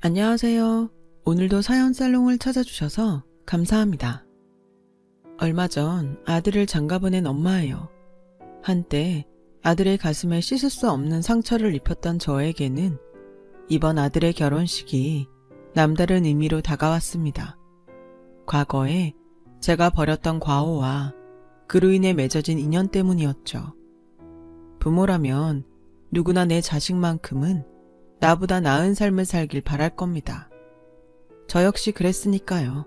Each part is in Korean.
안녕하세요. 오늘도 사연 살롱을 찾아주셔서 감사합니다. 얼마 전 아들을 장가보낸 엄마예요. 한때 아들의 가슴에 씻을 수 없는 상처를 입혔던 저에게는 이번 아들의 결혼식이 남다른 의미로 다가왔습니다. 과거에 제가 벌였던 과오와 그로 인해 맺어진 인연 때문이었죠. 부모라면 누구나 내 자식만큼은 나보다 나은 삶을 살길 바랄 겁니다. 저 역시 그랬으니까요.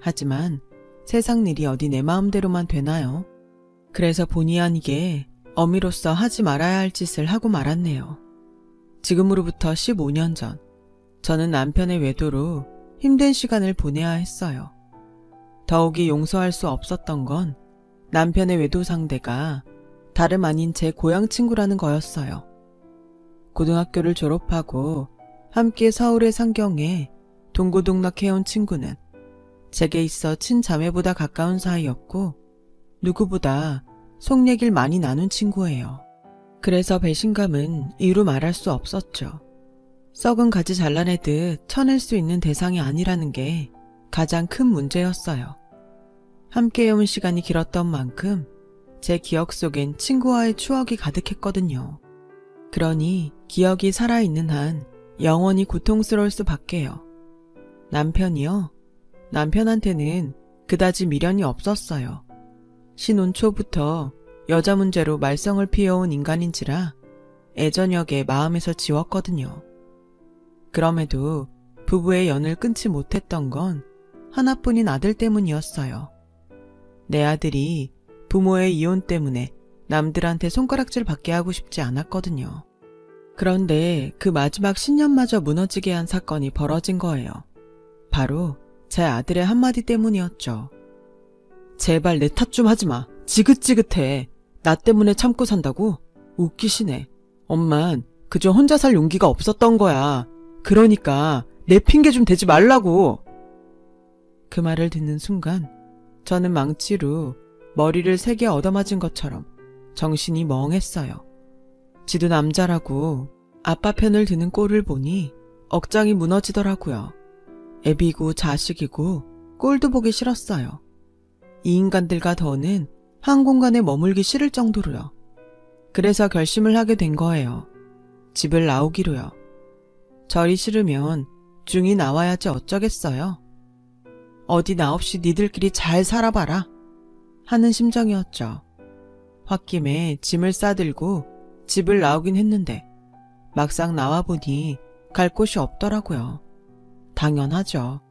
하지만 세상 일이 어디 내 마음대로만 되나요? 그래서 본의 아니게 어미로서 하지 말아야 할 짓을 하고 말았네요. 지금으로부터 15년 전, 저는 남편의 외도로 힘든 시간을 보내야 했어요. 더욱이 용서할 수 없었던 건 남편의 외도 상대가 다름 아닌 제 고향 친구라는 거였어요. 고등학교를 졸업하고 함께 서울의 상경에 동고동락해온 친구는 제게 있어 친자매보다 가까운 사이였고 누구보다 속 얘기를 많이 나눈 친구예요. 그래서 배신감은 이루 말할 수 없었죠. 썩은 가지 잘라내듯 쳐낼 수 있는 대상이 아니라는 게 가장 큰 문제였어요. 함께 해온 시간이 길었던 만큼 제 기억 속엔 친구와의 추억이 가득했거든요. 그러니 기억이 살아있는 한 영원히 고통스러울 수밖에요. 남편이요? 남편한테는 그다지 미련이 없었어요. 신혼 초부터 여자 문제로 말썽을 피워온 인간인지라 애저녁에 마음에서 지웠거든요. 그럼에도 부부의 연을 끊지 못했던 건 하나뿐인 아들 때문이었어요. 내 아들이 부모의 이혼 때문에 남들한테 손가락질 받게 하고 싶지 않았거든요. 그런데 그 마지막 신념마저 무너지게 한 사건이 벌어진 거예요. 바로 제 아들의 한마디 때문이었죠. 제발 내 탓 좀 하지 마. 지긋지긋해. 나 때문에 참고 산다고? 웃기시네. 엄만 그저 혼자 살 용기가 없었던 거야. 그러니까 내 핑계 좀 대지 말라고. 그 말을 듣는 순간 저는 망치로 머리를 세게 얻어맞은 것처럼 정신이 멍했어요. 지도 남자라고 아빠 편을 드는 꼴을 보니 억장이 무너지더라고요. 애비고 자식이고 꼴도 보기 싫었어요. 이 인간들과 더는 한 공간에 머물기 싫을 정도로요. 그래서 결심을 하게 된 거예요. 집을 나오기로요. 저리 싫으면 중이 나와야지 어쩌겠어요. 어디 나 없이 니들끼리 잘 살아봐라 하는 심정이었죠. 홧김에 짐을 싸들고 집을 나오긴 했는데 막상 나와보니 갈 곳이 없더라고요. 당연하죠.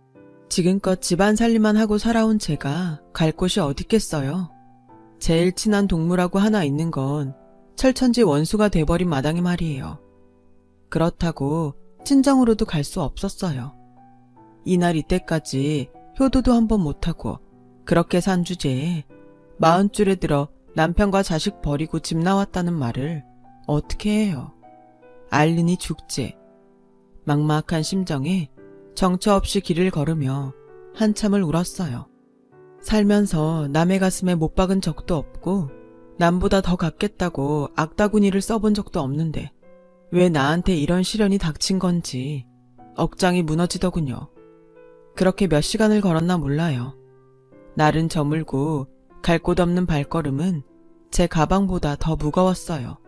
지금껏 집안 살림만 하고 살아온 제가 갈 곳이 어딨겠어요. 제일 친한 동물하고 하나 있는 건 철천지 원수가 돼버린 마당이 말이에요. 그렇다고 친정으로도 갈 수 없었어요. 이날 이때까지 효도도 한번 못하고 그렇게 산 주제에 40줄에 들어 남편과 자식 버리고 집 나왔다는 말을 어떻게 해요. 앓느니 죽지. 막막한 심정에 정처 없이 길을 걸으며 한참을 울었어요. 살면서 남의 가슴에 못 박은 적도 없고 남보다 더 갖겠다고 악다구니를 써본 적도 없는데 왜 나한테 이런 시련이 닥친 건지 억장이 무너지더군요. 그렇게 몇 시간을 걸었나 몰라요. 날은 저물고 갈 곳 없는 발걸음은 제 가방보다 더 무거웠어요.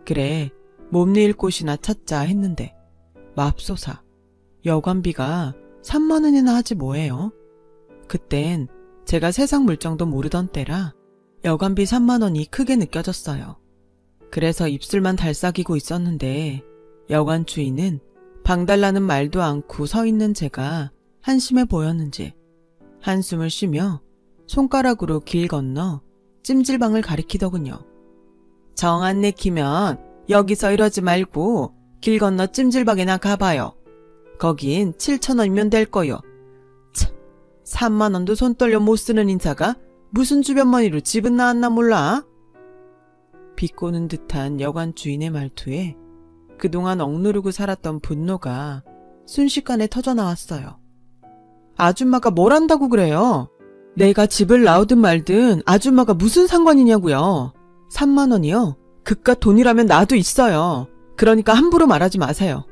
그래, 몸내일 곳이나 찾자 했는데 맙소사, 여관비가 3만 원이나 하지 뭐예요? 그땐 제가 세상 물정도 모르던 때라 여관비 3만 원이 크게 느껴졌어요. 그래서 입술만 달싹이고 있었는데 여관 주인은 방 달라는 말도 않고 서 있는 제가 한심해 보였는지 한숨을 쉬며 손가락으로 길 건너 찜질방을 가리키더군요. 정 안 내키면 여기서 이러지 말고 길 건너 찜질방에나 가봐요. 거긴 7,000원이면 될 거요. 참, 3만 원도 손 떨려 못 쓰는 인사가 무슨 주변머니로 집은 나왔나 몰라? 비꼬는 듯한 여관 주인의 말투에 그동안 억누르고 살았던 분노가 순식간에 터져나왔어요. 아줌마가 뭘 한다고 그래요? 내가 집을 나오든 말든 아줌마가 무슨 상관이냐고요. 3만 원이요? 그깟 돈이라면 나도 있어요. 그러니까 함부로 말하지 마세요.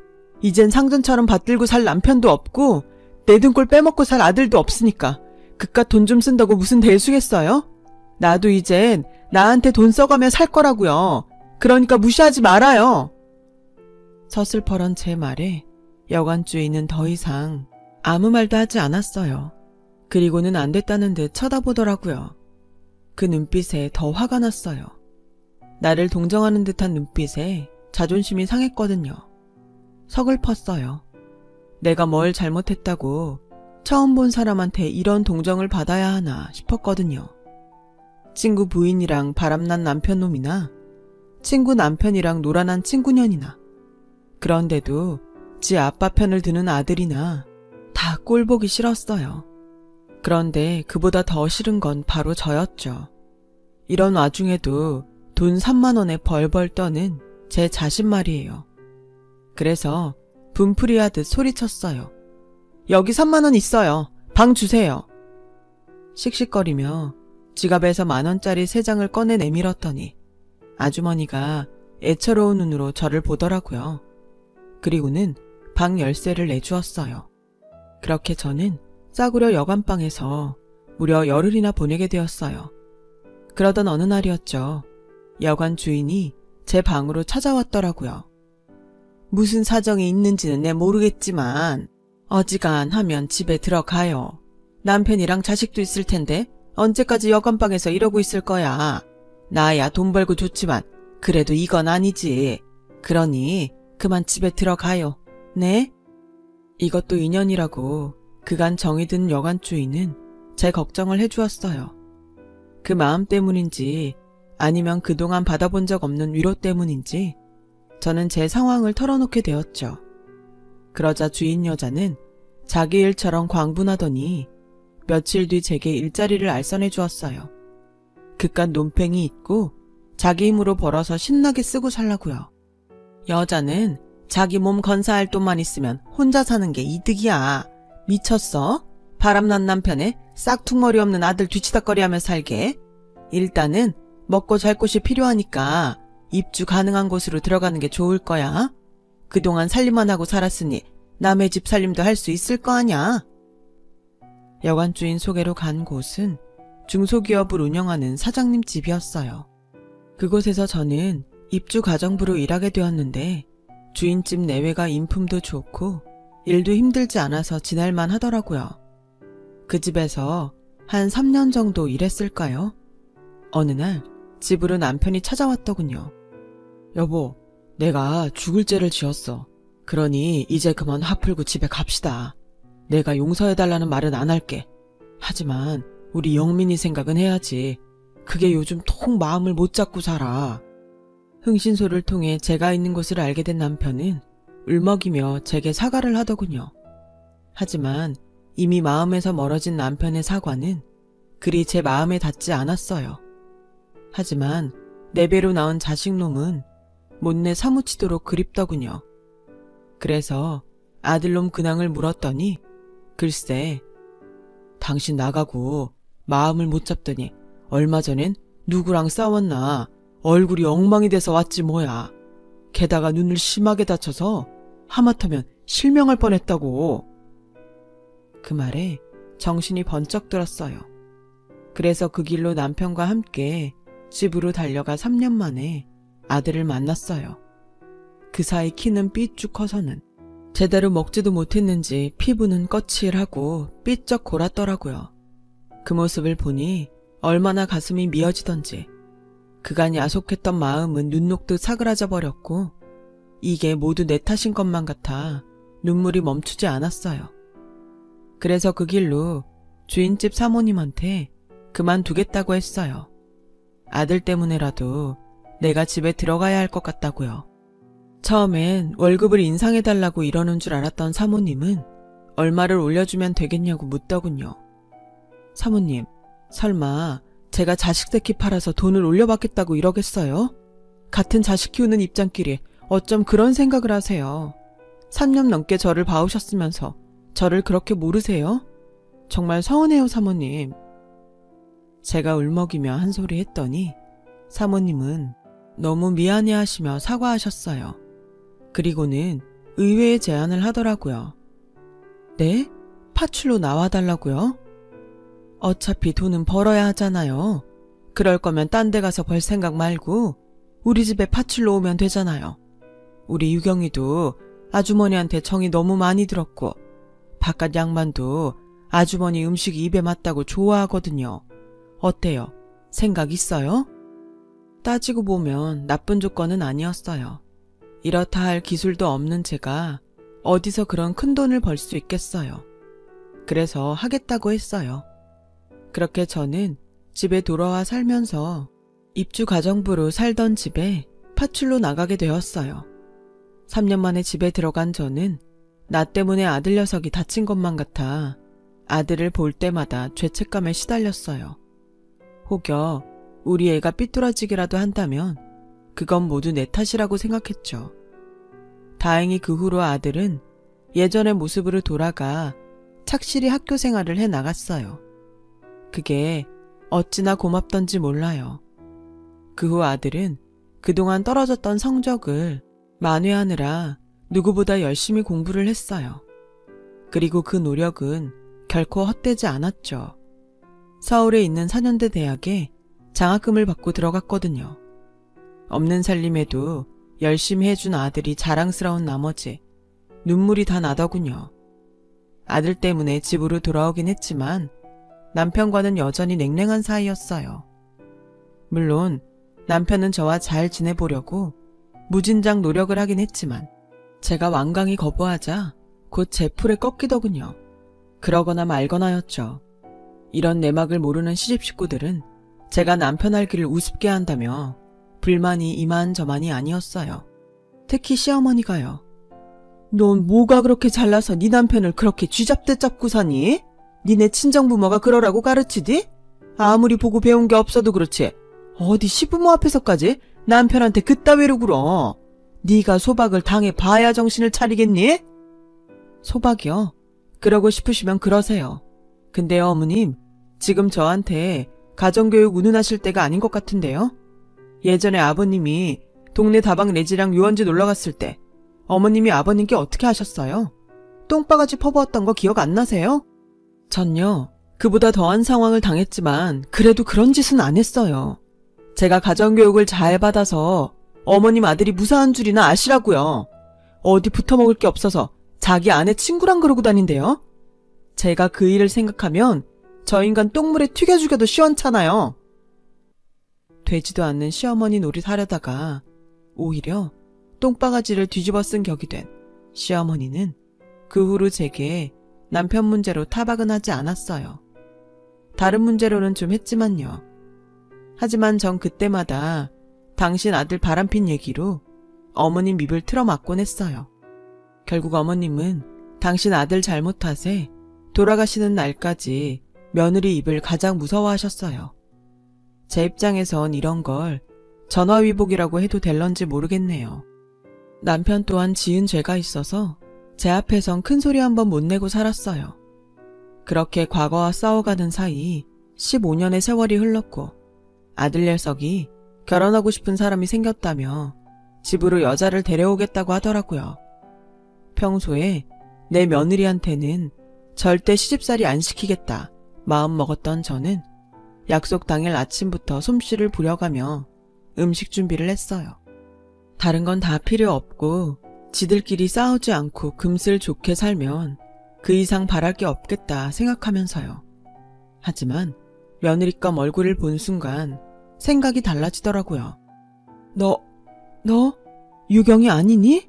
이젠 상전처럼 받들고 살 남편도 없고 내 등골 빼먹고 살 아들도 없으니까 그깟 돈 좀 쓴다고 무슨 대수겠어요? 나도 이젠 나한테 돈 써가며 살 거라고요. 그러니까 무시하지 말아요. 서슬퍼런 제 말에 여관 주인은 더 이상 아무 말도 하지 않았어요. 그리고는 안 됐다는 듯 쳐다보더라고요. 그 눈빛에 더 화가 났어요. 나를 동정하는 듯한 눈빛에 자존심이 상했거든요. 서글펐어요. 내가 뭘 잘못했다고 처음 본 사람한테 이런 동정을 받아야 하나 싶었거든요. 친구 부인이랑 바람난 남편놈이나 친구 남편이랑 노란한 친구년이나 그런데도 지 아빠 편을 드는 아들이나 다 꼴보기 싫었어요. 그런데 그보다 더 싫은 건 바로 저였죠. 이런 와중에도 돈 3만 원에 벌벌 떠는 제 자신 말이에요. 그래서 분풀이하듯 소리쳤어요. 여기 3만 원 있어요. 방 주세요. 씩씩거리며 지갑에서 10,000원짜리 3장을 꺼내 내밀었더니 아주머니가 애처로운 눈으로 저를 보더라고요. 그리고는 방 열쇠를 내주었어요. 그렇게 저는 싸구려 여관방에서 무려 열흘이나 보내게 되었어요. 그러던 어느 날이었죠. 여관 주인이 제 방으로 찾아왔더라고요. 무슨 사정이 있는지는 내 모르겠지만 어지간하면 집에 들어가요. 남편이랑 자식도 있을 텐데 언제까지 여관방에서 이러고 있을 거야. 나야 돈 벌고 좋지만 그래도 이건 아니지. 그러니 그만 집에 들어가요. 네? 이것도 인연이라고 그간 정이 든 여관 주인은 제 걱정을 해주었어요. 그 마음 때문인지 아니면 그동안 받아본 적 없는 위로 때문인지 저는 제 상황을 털어놓게 되었죠. 그러자 주인 여자는 자기 일처럼 광분하더니 며칠 뒤 제게 일자리를 알선해 주었어요. 그깟 논팽이 있고 자기 힘으로 벌어서 신나게 쓰고 살라고요. 여자는 자기 몸 건사할 돈만 있으면 혼자 사는 게 이득이야. 미쳤어? 바람난 남편에 싹퉁머리 없는 아들 뒤치다꺼리하며 살게. 일단은 먹고 잘 곳이 필요하니까 입주 가능한 곳으로 들어가는 게 좋을 거야. 그동안 살림만 하고 살았으니 남의 집 살림도 할 수 있을 거 아냐. 여관주인 소개로 간 곳은 중소기업을 운영하는 사장님 집이었어요. 그곳에서 저는 입주 가정부로 일하게 되었는데 주인집 내외가 인품도 좋고 일도 힘들지 않아서 지낼만 하더라고요. 그 집에서 한 3년 정도 일했을까요? 어느 날 집으로 남편이 찾아왔더군요. 여보, 내가 죽을 죄를 지었어. 그러니 이제 그만 화 풀고 집에 갑시다. 내가 용서해달라는 말은 안 할게. 하지만 우리 영민이 생각은 해야지. 그게 요즘 통 마음을 못 잡고 살아. 흥신소를 통해 제가 있는 곳을 알게 된 남편은 울먹이며 제게 사과를 하더군요. 하지만 이미 마음에서 멀어진 남편의 사과는 그리 제 마음에 닿지 않았어요. 하지만 내 배로 낳은 자식놈은 못내 사무치도록 그립더군요. 그래서 아들놈 근황을 물었더니 글쎄, 당신 나가고 마음을 못 잡더니 얼마 전엔 누구랑 싸웠나 얼굴이 엉망이 돼서 왔지 뭐야. 게다가 눈을 심하게 다쳐서 하마터면 실명할 뻔했다고. 그 말에 정신이 번쩍 들었어요. 그래서 그 길로 남편과 함께 집으로 달려가 3년 만에 아들을 만났어요. 그 사이 키는 삐쭉 커서는 제대로 먹지도 못했는지 피부는 거칠하고 삐쩍 골았더라고요. 그 모습을 보니 얼마나 가슴이 미어지던지 그간 야속했던 마음은 눈 녹듯 사그라져 버렸고 이게 모두 내 탓인 것만 같아 눈물이 멈추지 않았어요. 그래서 그 길로 주인집 사모님한테 그만두겠다고 했어요. 아들 때문에라도 내가 집에 들어가야 할 것 같다고요. 처음엔 월급을 인상해달라고 이러는 줄 알았던 사모님은 얼마를 올려주면 되겠냐고 묻더군요. 사모님, 설마 제가 자식 새끼 팔아서 돈을 올려받겠다고 이러겠어요? 같은 자식 키우는 입장끼리 어쩜 그런 생각을 하세요. 3년 넘게 저를 봐오셨으면서 저를 그렇게 모르세요? 정말 서운해요, 사모님. 제가 울먹이며 한 소리 했더니 사모님은 너무 미안해하시며 사과하셨어요. 그리고는 의외의 제안을 하더라고요. 네? 파출로 나와달라고요? 어차피 돈은 벌어야 하잖아요. 그럴 거면 딴 데 가서 벌 생각 말고 우리 집에 파출로 오면 되잖아요. 우리 유경이도 아주머니한테 정이 너무 많이 들었고 바깥 양반도 아주머니 음식이 입에 맞다고 좋아하거든요. 어때요? 생각 있어요? 따지고 보면 나쁜 조건은 아니었어요. 이렇다 할 기술도 없는 제가 어디서 그런 큰 돈을 벌 수 있겠어요. 그래서 하겠다고 했어요. 그렇게 저는 집에 돌아와 살면서 입주가정부로 살던 집에 파출로 나가게 되었어요. 3년 만에 집에 들어간 저는 나 때문에 아들 녀석이 다친 것만 같아 아들을 볼 때마다 죄책감에 시달렸어요. 혹여 우리 애가 삐뚤어지기라도 한다면 그건 모두 내 탓이라고 생각했죠. 다행히 그 후로 아들은 예전의 모습으로 돌아가 착실히 학교 생활을 해 나갔어요. 그게 어찌나 고맙던지 몰라요. 그 후 아들은 그동안 떨어졌던 성적을 만회하느라 누구보다 열심히 공부를 했어요. 그리고 그 노력은 결코 헛되지 않았죠. 서울에 있는 4년대 대학에 장학금을 받고 들어갔거든요. 없는 살림에도 열심히 해준 아들이 자랑스러운 나머지 눈물이 다 나더군요. 아들 때문에 집으로 돌아오긴 했지만 남편과는 여전히 냉랭한 사이였어요. 물론 남편은 저와 잘 지내보려고 무진장 노력을 하긴 했지만 제가 완강히 거부하자 곧 제 풀에 꺾이더군요. 그러거나 말거나였죠. 이런 내막을 모르는 시집 식구들은 제가 남편 할 길을 우습게 한다며 불만이 이만저만이 아니었어요. 특히 시어머니가요. 넌 뭐가 그렇게 잘나서 네 남편을 그렇게 쥐잡듯 잡고 사니? 니네 친정부모가 그러라고 가르치디? 아무리 보고 배운 게 없어도 그렇지 어디 시부모 앞에서까지 남편한테 그따위로 굴어. 네가 소박을 당해봐야 정신을 차리겠니? 소박이요? 그러고 싶으시면 그러세요. 근데요 어머님, 지금 저한테 가정교육 운운하실 때가 아닌 것 같은데요? 예전에 아버님이 동네 다방 레지랑 유원지 놀러갔을 때 어머님이 아버님께 어떻게 하셨어요? 똥바가지 퍼부었던 거 기억 안 나세요? 전요, 그보다 더한 상황을 당했지만 그래도 그런 짓은 안 했어요. 제가 가정교육을 잘 받아서 어머님 아들이 무사한 줄이나 아시라고요. 어디 붙어먹을 게 없어서 자기 아내 친구랑 그러고 다닌대요. 제가 그 일을 생각하면 저 인간 똥물에 튀겨 죽여도 시원찮아요. 되지도 않는 시어머니 노릇하려다가 오히려 똥바가지를 뒤집어 쓴 격이 된 시어머니는 그 후로 제게 남편 문제로 타박은 하지 않았어요. 다른 문제로는 좀 했지만요. 하지만 전 그때마다 당신 아들 바람핀 얘기로 어머님 입을 틀어막곤 했어요. 결국 어머님은 당신 아들 잘못 탓에 돌아가시는 날까지 며느리 입을 가장 무서워하셨어요. 제 입장에선 이런 걸 전화위복이라고 해도 될런지 모르겠네요. 남편 또한 지은 죄가 있어서 제 앞에선 큰 소리 한번 못 내고 살았어요. 그렇게 과거와 싸워가는 사이 15년의 세월이 흘렀고 아들 녀석이 결혼하고 싶은 사람이 생겼다며 집으로 여자를 데려오겠다고 하더라고요. 평소에 내 며느리한테는 절대 시집살이 안 시키겠다 마음 먹었던 저는 약속 당일 아침부터 솜씨를 부려가며 음식 준비를 했어요. 다른 건 다 필요 없고 지들끼리 싸우지 않고 금슬 좋게 살면 그 이상 바랄 게 없겠다 생각하면서요. 하지만 며느리감 얼굴을 본 순간 생각이 달라지더라고요. 너 유경이 아니니?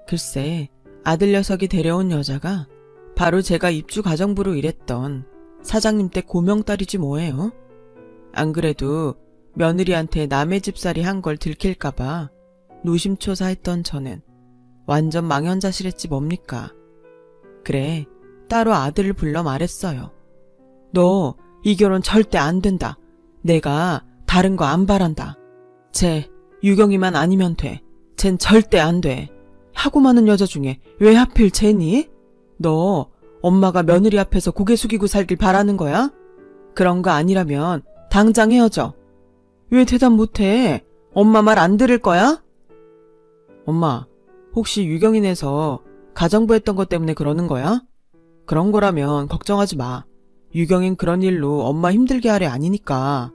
글쎄, 아들 녀석이 데려온 여자가 바로 제가 입주 가정부로 일했던 사장님 댁 고명딸이지 뭐예요. 안 그래도 며느리한테 남의 집살이 한 걸 들킬까봐 노심초사했던 저는 완전 망연자실했지 뭡니까. 그래, 따로 아들을 불러 말했어요. 너 이 결혼 절대 안 된다. 내가 다른 거 안 바란다. 쟤 유경이만 아니면 돼. 쟨 절대 안 돼. 하고 많은 여자 중에 왜 하필 쟤니? 너 엄마가 며느리 앞에서 고개 숙이고 살길 바라는 거야? 그런 거 아니라면 당장 헤어져. 왜 대답 못해? 엄마 말 안 들을 거야? 엄마, 혹시 유경이네서 가정부 했던 것 때문에 그러는 거야? 그런 거라면 걱정하지 마. 유경인 그런 일로 엄마 힘들게 할 애 아니니까.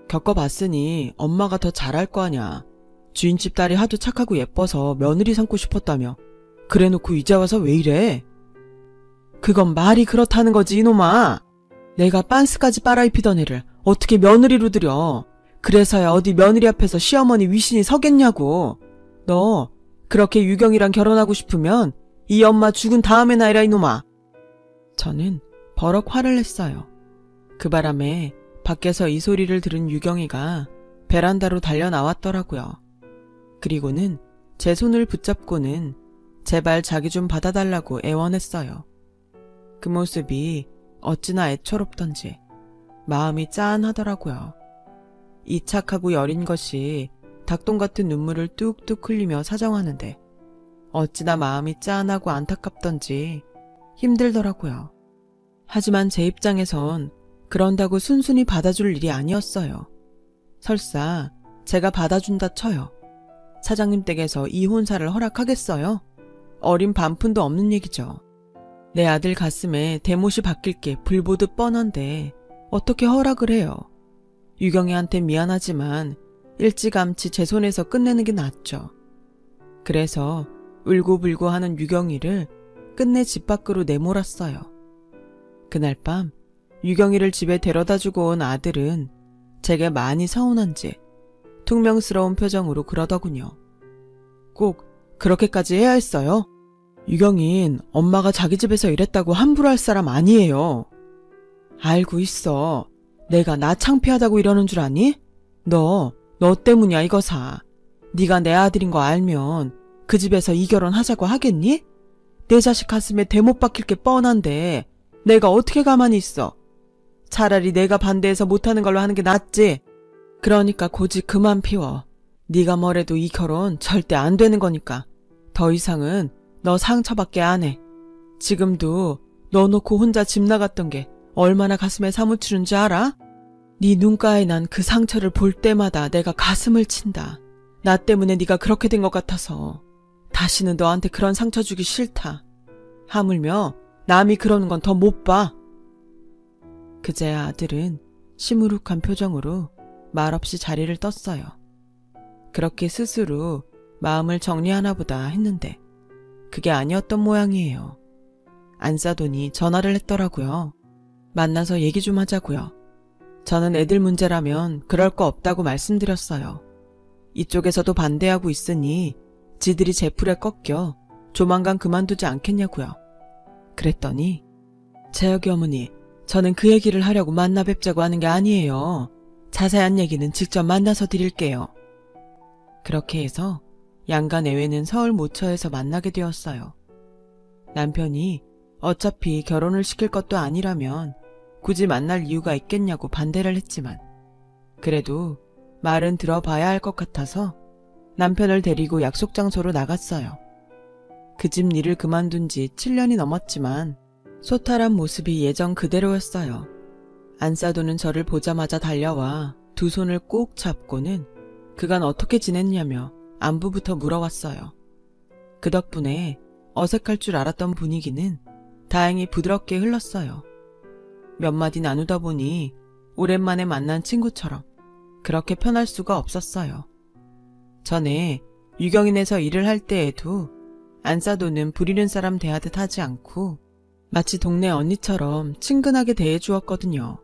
겪어봤으니 엄마가 더 잘할 거 아냐. 주인집 딸이 하도 착하고 예뻐서 며느리 삼고 싶었다며. 그래놓고 이제 와서 왜 이래? 그건 말이 그렇다는 거지 이놈아. 내가 빤스까지 빨아입히던 애를 어떻게 며느리로 들여. 그래서야 어디 며느리 앞에서 시어머니 위신이 서겠냐고. 너 그렇게 유경이랑 결혼하고 싶으면 이 엄마 죽은 다음에나 해라 이놈아. 저는 버럭 화를 냈어요. 그 바람에 밖에서 이 소리를 들은 유경이가 베란다로 달려 나왔더라고요. 그리고는 제 손을 붙잡고는 제발 자기 좀 받아달라고 애원했어요. 그 모습이 어찌나 애처롭던지 마음이 짠하더라고요. 이 착하고 여린 것이 닭똥 같은 눈물을 뚝뚝 흘리며 사정하는데 어찌나 마음이 짠하고 안타깝던지 힘들더라고요. 하지만 제 입장에선 그런다고 순순히 받아줄 일이 아니었어요. 설사 제가 받아준다 쳐요. 사장님 댁에서 이혼사를 허락하겠어요? 어린 반푼도 없는 얘기죠. 내 아들 가슴에 대못이 박힐 게 불보듯 뻔한데 어떻게 허락을 해요? 유경이한테 미안하지만 일찌감치 제 손에서 끝내는 게 낫죠. 그래서 울고불고 하는 유경이를 끝내 집 밖으로 내몰았어요. 그날 밤 유경이를 집에 데려다주고 온 아들은 제게 많이 서운한지 퉁명스러운 표정으로 그러더군요. 꼭 그렇게까지 해야 했어요? 유경인 엄마가 자기 집에서 일했다고 함부로 할 사람 아니에요. 알고 있어. 내가 나 창피하다고 이러는 줄 아니? 너 때문이야 이거사. 네가 내 아들인 거 알면 그 집에서 이 결혼 하자고 하겠니? 내 자식 가슴에 대못 박힐 게 뻔한데 내가 어떻게 가만히 있어. 차라리 내가 반대해서 못하는 걸로 하는 게 낫지. 그러니까 고집 그만 피워. 네가 뭐래도 이 결혼 절대 안 되는 거니까. 더 이상은 너 상처밖에 안 해. 지금도 너 놓고 혼자 집 나갔던 게 얼마나 가슴에 사무치는지 알아? 네 눈가에 난 그 상처를 볼 때마다 내가 가슴을 친다. 나 때문에 네가 그렇게 된 것 같아서. 다시는 너한테 그런 상처 주기 싫다. 하물며 남이 그러는 건 더 못 봐. 그제야 아들은 시무룩한 표정으로 말없이 자리를 떴어요. 그렇게 스스로 마음을 정리하나 보다 했는데 그게 아니었던 모양이에요. 안싸돈이 전화를 했더라고요. 만나서 얘기 좀 하자고요. 저는 애들 문제라면 그럴 거 없다고 말씀드렸어요. 이쪽에서도 반대하고 있으니 지들이 제 풀에 꺾여 조만간 그만두지 않겠냐고요. 그랬더니 재혁이 어머니, 저는 그 얘기를 하려고 만나 뵙자고 하는 게 아니에요. 자세한 얘기는 직접 만나서 드릴게요. 그렇게 해서 양가 내외는 서울 모처에서 만나게 되었어요. 남편이 어차피 결혼을 시킬 것도 아니라면 굳이 만날 이유가 있겠냐고 반대를 했지만 그래도 말은 들어봐야 할 것 같아서 남편을 데리고 약속 장소로 나갔어요. 그 집 일을 그만둔 지 7년이 넘었지만 소탈한 모습이 예전 그대로였어요. 안싸도는 저를 보자마자 달려와 두 손을 꼭 잡고는 그간 어떻게 지냈냐며 안부부터 물어왔어요. 그 덕분에 어색할 줄 알았던 분위기는 다행히 부드럽게 흘렀어요. 몇 마디 나누다 보니 오랜만에 만난 친구처럼 그렇게 편할 수가 없었어요. 전에 유경인에서 일을 할 때에도 안싸도는 부리는 사람 대하듯 하지 않고 마치 동네 언니처럼 친근하게 대해주었거든요.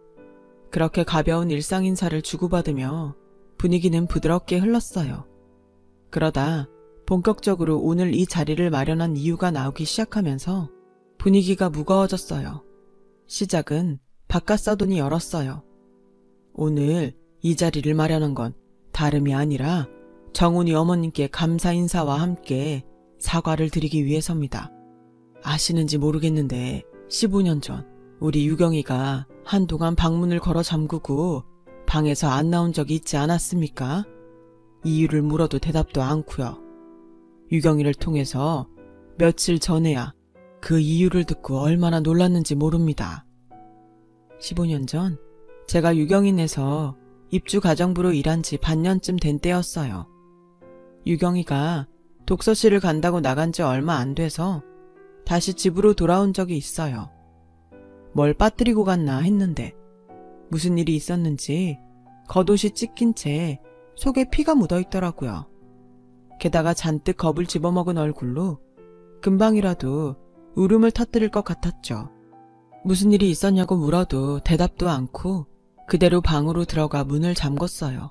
그렇게 가벼운 일상 인사를 주고받으며 분위기는 부드럽게 흘렀어요. 그러다 본격적으로 오늘 이 자리를 마련한 이유가 나오기 시작하면서 분위기가 무거워졌어요. 시작은 바깥사돈이 열었어요. 오늘 이 자리를 마련한 건 다름이 아니라 정훈이 어머님께 감사 인사와 함께 사과를 드리기 위해서입니다. 아시는지 모르겠는데 15년 전 우리 유경이가 한동안 방문을 걸어 잠그고 방에서 안 나온 적이 있지 않았습니까? 이유를 물어도 대답도 않고요. 유경이를 통해서 며칠 전에야 그 이유를 듣고 얼마나 놀랐는지 모릅니다. 15년 전 제가 유경인에서 입주 가정부로 일한 지 반년쯤 된 때였어요. 유경이가 독서실을 간다고 나간 지 얼마 안 돼서 다시 집으로 돌아온 적이 있어요. 뭘 빠뜨리고 갔나 했는데 무슨 일이 있었는지 겉옷이 찢긴 채 속에 피가 묻어 있더라고요. 게다가 잔뜩 겁을 집어먹은 얼굴로 금방이라도 울음을 터뜨릴 것 같았죠. 무슨 일이 있었냐고 물어도 대답도 않고 그대로 방으로 들어가 문을 잠궜어요.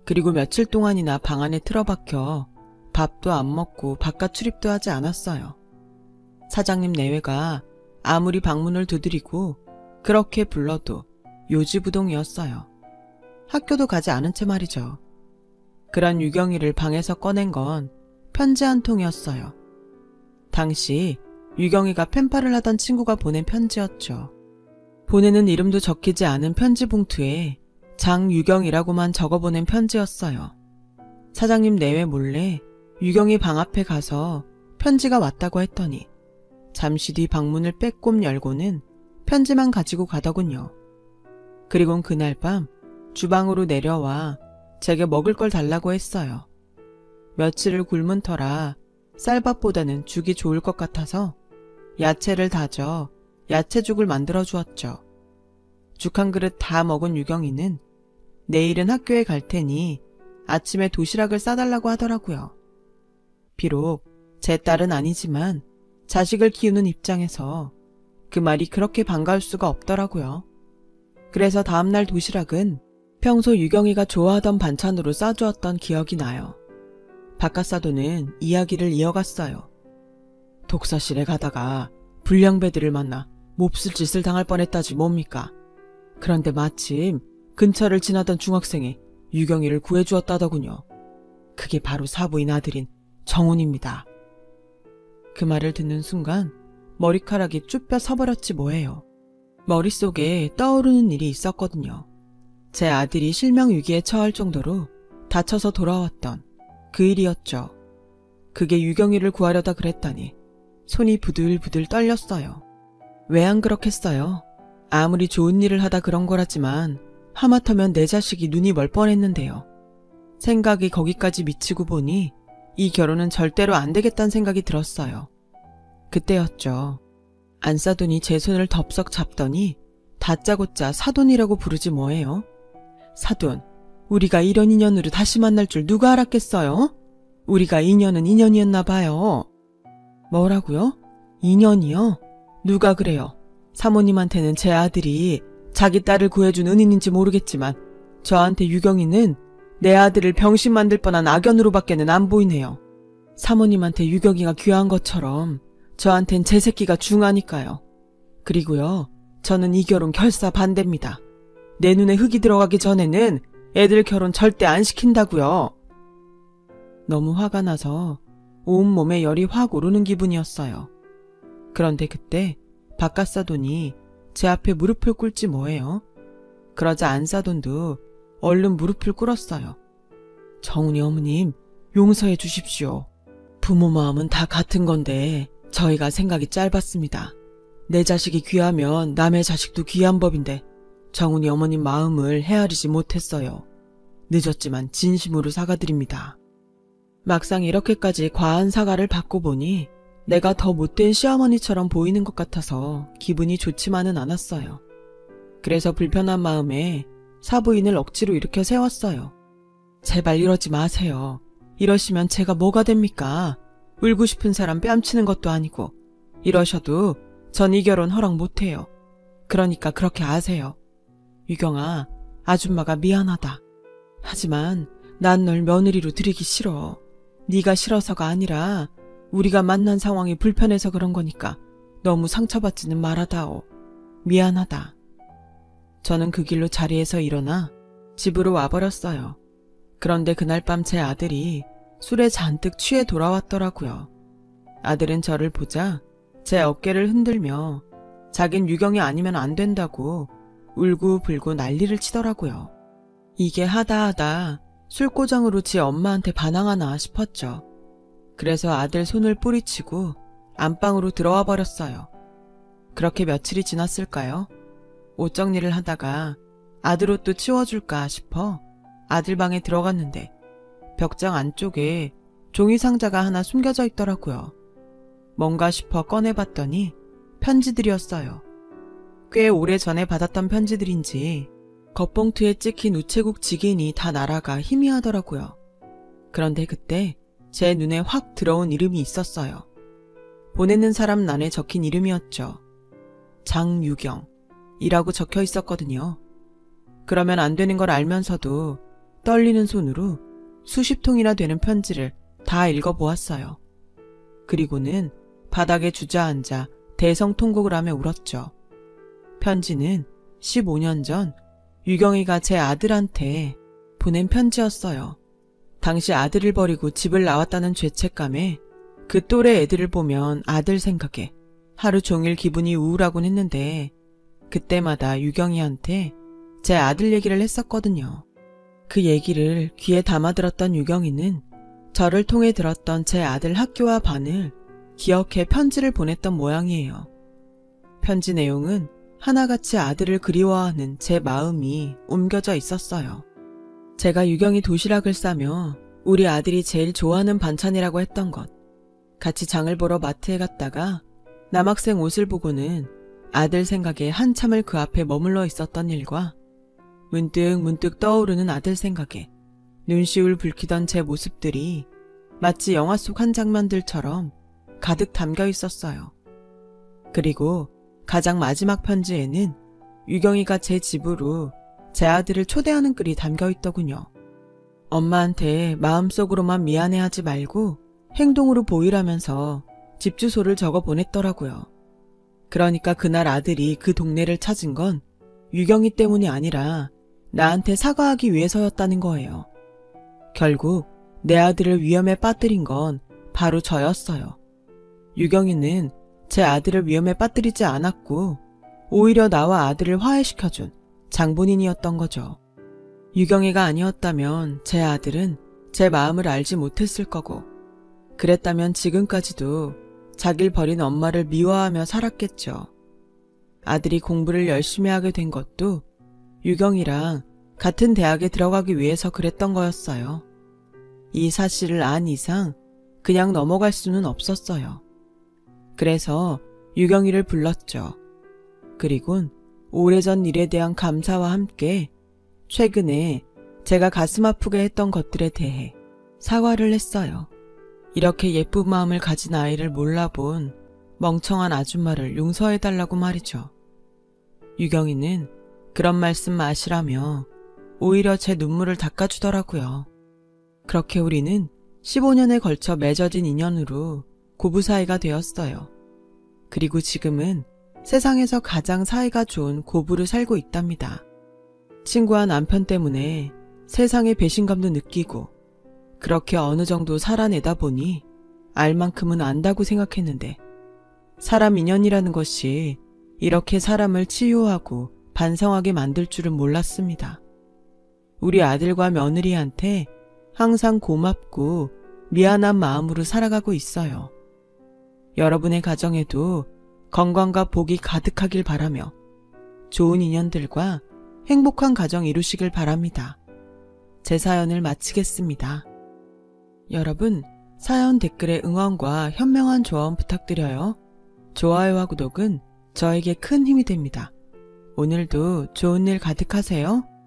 그리고 며칠 동안이나 방 안에 틀어박혀 밥도 안 먹고 바깥 출입도 하지 않았어요. 사장님 내외가 아무리 방문을 두드리고 그렇게 불러도 요지부동이었어요. 학교도 가지 않은 채 말이죠. 그런 유경이를 방에서 꺼낸 건 편지 한 통이었어요. 당시 유경이가 펜팔을 하던 친구가 보낸 편지였죠. 보내는 이름도 적히지 않은 편지 봉투에 장유경이라고만 적어보낸 편지였어요. 사장님 내외 몰래 유경이 방 앞에 가서 편지가 왔다고 했더니 잠시 뒤 방문을 빼꼼 열고는 편지만 가지고 가더군요. 그리곤 그날 밤 주방으로 내려와 제게 먹을 걸 달라고 했어요. 며칠을 굶은 터라 쌀밥보다는 죽이 좋을 것 같아서 야채를 다져 야채죽을 만들어 주었죠. 죽 한 그릇 다 먹은 유경이는 내일은 학교에 갈 테니 아침에 도시락을 싸달라고 하더라고요. 비록 제 딸은 아니지만 자식을 키우는 입장에서 그 말이 그렇게 반가울 수가 없더라고요. 그래서 다음날 도시락은 평소 유경이가 좋아하던 반찬으로 싸주었던 기억이 나요. 바깥사도는 이야기를 이어갔어요. 독서실에 가다가 불량배들을 만나 몹쓸 짓을 당할 뻔했다지 뭡니까? 그런데 마침 근처를 지나던 중학생이 유경이를 구해주었다더군요. 그게 바로 사부인 아들인 정훈입니다. 그 말을 듣는 순간 머리카락이 쭈뼛 서버렸지 뭐예요. 머릿속에 떠오르는 일이 있었거든요. 제 아들이 실명위기에 처할 정도로 다쳐서 돌아왔던 그 일이었죠. 그게 유경이를 구하려다 그랬다니 손이 부들부들 떨렸어요. 왜 안 그렇겠어요? 아무리 좋은 일을 하다 그런 거라지만 하마터면 내 자식이 눈이 멀 뻔했는데요. 생각이 거기까지 미치고 보니 이 결혼은 절대로 안 되겠다는 생각이 들었어요. 그때였죠. 안싸돈이 제 손을 덥석 잡더니 다짜고짜 사돈이라고 부르지 뭐예요. 사돈, 우리가 이런 인연으로 다시 만날 줄 누가 알았겠어요? 우리가 인연은 인연이었나 봐요. 뭐라고요? 인연이요? 누가 그래요? 사모님한테는 제 아들이 자기 딸을 구해준 은인인지 모르겠지만 저한테 유경이는 내 아들을 병신 만들 뻔한 악연으로밖에는 안 보이네요. 사모님한테 유경이가 귀한 것처럼 저한텐 제 새끼가 중하니까요. 그리고요, 저는 이 결혼 결사 반대입니다. 내 눈에 흙이 들어가기 전에는 애들 결혼 절대 안 시킨다고요. 너무 화가 나서 온몸에 열이 확 오르는 기분이었어요. 그런데 그때 바깥사돈이 제 앞에 무릎을 꿇지 뭐예요. 그러자 안사돈도 얼른 무릎을 꿇었어요. 정훈이 어머님, 용서해 주십시오. 부모 마음은 다 같은 건데 저희가 생각이 짧았습니다. 내 자식이 귀하면 남의 자식도 귀한 법인데 정훈이 어머님 마음을 헤아리지 못했어요. 늦었지만 진심으로 사과드립니다. 막상 이렇게까지 과한 사과를 받고 보니 내가 더 못된 시어머니처럼 보이는 것 같아서 기분이 좋지만은 않았어요. 그래서 불편한 마음에 사부인을 억지로 일으켜 세웠어요. 제발 이러지 마세요. 이러시면 제가 뭐가 됩니까? 울고 싶은 사람 뺨치는 것도 아니고. 이러셔도 전 이 결혼 허락 못해요. 그러니까 그렇게 아세요. 유경아, 아줌마가 미안하다. 하지만 난 널 며느리로 들이기 싫어. 네가 싫어서가 아니라 우리가 만난 상황이 불편해서 그런 거니까 너무 상처받지는 말아다오. 미안하다. 저는 그 길로 자리에서 일어나 집으로 와버렸어요. 그런데 그날 밤 제 아들이 술에 잔뜩 취해 돌아왔더라고요. 아들은 저를 보자 제 어깨를 흔들며 자긴 유경이 아니면 안 된다고 울고불고 난리를 치더라고요. 이게 하다하다 술고장으로 지 엄마한테 반항하나 싶었죠. 그래서 아들 손을 뿌리치고 안방으로 들어와 버렸어요. 그렇게 며칠이 지났을까요? 옷 정리를 하다가 아들 옷도 치워줄까 싶어 아들 방에 들어갔는데 벽장 안쪽에 종이 상자가 하나 숨겨져 있더라고요. 뭔가 싶어 꺼내봤더니 편지들이었어요. 꽤 오래전에 받았던 편지들인지 겉봉투에 찍힌 우체국 직인이 다 날아가 희미하더라고요. 그런데 그때 제 눈에 확 들어온 이름이 있었어요. 보내는 사람 란에 적힌 이름이었죠. 장유경이라고 적혀 있었거든요. 그러면 안 되는 걸 알면서도 떨리는 손으로 수십 통이나 되는 편지를 다 읽어보았어요. 그리고는 바닥에 주저앉아 대성통곡을 하며 울었죠. 편지는 15년 전 유경이가 제 아들한테 보낸 편지였어요. 당시 아들을 버리고 집을 나왔다는 죄책감에 그 또래 애들을 보면 아들 생각에 하루 종일 기분이 우울하곤 했는데 그때마다 유경이한테 제 아들 얘기를 했었거든요. 그 얘기를 귀에 담아들었던 유경이는 저를 통해 들었던 제 아들 학교와 반을 기억해 편지를 보냈던 모양이에요. 편지 내용은 하나같이 아들을 그리워하는 제 마음이 옮겨져 있었어요. 제가 유경이 도시락을 싸며 우리 아들이 제일 좋아하는 반찬이라고 했던 것, 같이 장을 보러 마트에 갔다가 남학생 옷을 보고는 아들 생각에 한참을 그 앞에 머물러 있었던 일과 문득 떠오르는 아들 생각에 눈시울 붉히던 제 모습들이 마치 영화 속 한 장면들처럼 가득 담겨 있었어요. 그리고 가장 마지막 편지에는 유경이가 제 집으로 제 아들을 초대하는 글이 담겨 있더군요. 엄마한테 마음속으로만 미안해하지 말고 행동으로 보이라면서 집 주소를 적어 보냈더라고요. 그러니까 그날 아들이 그 동네를 찾은 건 유경이 때문이 아니라 나한테 사과하기 위해서였다는 거예요. 결국 내 아들을 위험에 빠뜨린 건 바로 저였어요. 유경이는 제 아들을 위험에 빠뜨리지 않았고 오히려 나와 아들을 화해시켜준 장본인이었던 거죠. 유경이가 아니었다면 제 아들은 제 마음을 알지 못했을 거고 그랬다면 지금까지도 자기를 버린 엄마를 미워하며 살았겠죠. 아들이 공부를 열심히 하게 된 것도 유경이랑 같은 대학에 들어가기 위해서 그랬던 거였어요. 이 사실을 안 이상 그냥 넘어갈 수는 없었어요. 그래서 유경이를 불렀죠. 그리곤 오래전 일에 대한 감사와 함께 최근에 제가 가슴 아프게 했던 것들에 대해 사과를 했어요. 이렇게 예쁜 마음을 가진 아이를 몰라본 멍청한 아줌마를 용서해달라고 말이죠. 유경이는 그런 말씀 마시라며 오히려 제 눈물을 닦아주더라고요. 그렇게 우리는 15년에 걸쳐 맺어진 인연으로 고부 사이가 되었어요. 그리고 지금은 세상에서 가장 사이가 좋은 고부를 살고 있답니다. 친구와 남편 때문에 세상의 배신감도 느끼고 그렇게 어느 정도 살아내다 보니 알 만큼은 안다고 생각했는데 사람 인연이라는 것이 이렇게 사람을 치유하고 반성하게 만들 줄은 몰랐습니다. 우리 아들과 며느리한테 항상 고맙고 미안한 마음으로 살아가고 있어요. 여러분의 가정에도 건강과 복이 가득하길 바라며 좋은 인연들과 행복한 가정 이루시길 바랍니다. 제 사연을 마치겠습니다. 여러분, 사연 댓글에 응원과 현명한 조언 부탁드려요. 좋아요와 구독은 저에게 큰 힘이 됩니다. 오늘도 좋은 일 가득하세요.